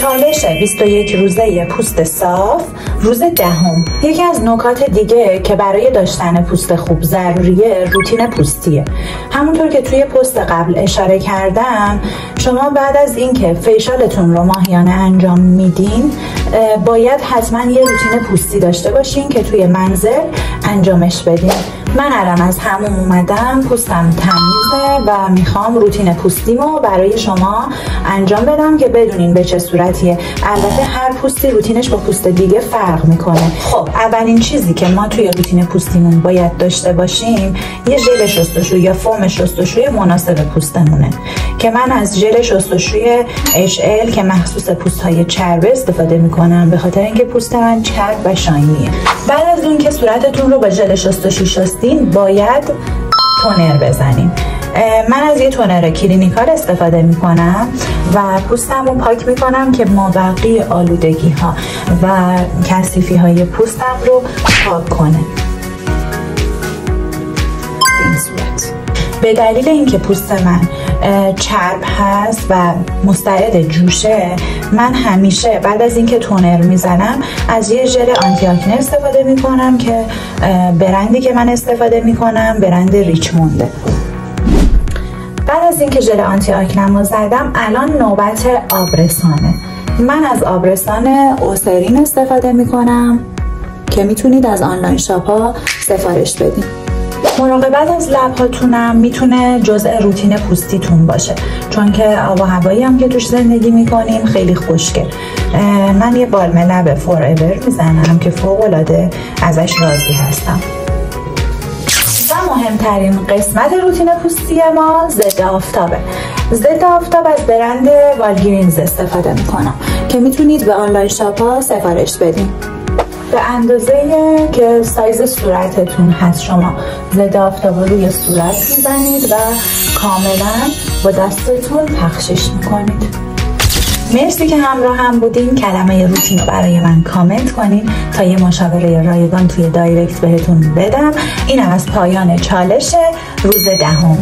چالش 21 روزه پوست صاف، روز دهم. یکی از نکات دیگه که برای داشتن پوست خوب ضروریه روتین پوستیه. همونطور که توی پست قبل اشاره کردم، شما بعد از اینکه فیشالتون رو ماهیانه انجام میدین باید حتما یه روتین پوستی داشته باشین که توی منزل انجامش بدین. من الان از همون اومدم، پوستم تمیزه و میخوام روتین پوستیمو برای شما انجام بدم که بدونین به چه صورتیه. البته هر پوستی روتینش با پوست دیگه فرق میکنه. خب اولین چیزی که ما توی روتین پوستیمون باید داشته باشیم یه ژل شستشوی یا فوم شستشوی مناسب پوستمونه که من از ژل شستشوی HL که مخصوص پوست‌های چربه استفاده میکنم، به خاطر اینکه پوست من چرب و شاینیه. بعد از اون که صورتتون رو با ژل شستشوی شستین باید تونر بزنین. من از یه تونر کلینیکال استفاده میکنم و پوستم رو پاک میکنم که مابقی آلودگی ها و کثیفی های پوستم رو پاک کنه. این صورت به دلیل اینکه پوست من چرب هست و مستعد جوشه، من همیشه بعد از اینکه تونر میزنم از یه ژل آنتی آکنه استفاده میکنم که برندی که من استفاده میکنم برند ریچمونده. بعد از اینکه ژل آنتی آکنم رو زدم، الان نوبت آبرسانه. من از آبرسان اوسرین استفاده میکنم که میتونید از آنلاین شاپ ها سفارش بدین. مراقبت از لب‌هاتونم میتونه جزء روتین پوستیتون باشه، چون که آب و هوایی هم که توش زندگی میکنیم خیلی خشکه. من یه بالم لب فور ایور میزنم که فوق‌العاده ازش راضی هستم. و مهمترین قسمت روتین پوستی ما ضد آفتابه. ضد آفتاب از برند والگرینز استفاده میکنم که میتونید به آنلاین شاپ ها سفارش بدین. به اندازه که سایز صورتتون هست شما ضد آفتاب روی صورت میزنید و کاملا با دستتون پخشش میکنید. مرسی که همراه هم بودین. کلمه روتین رو برای من کامنت کنین تا یه مشاوره رایگان توی دایرکت بهتون بدم. اینم از پایان چالش روز دهم.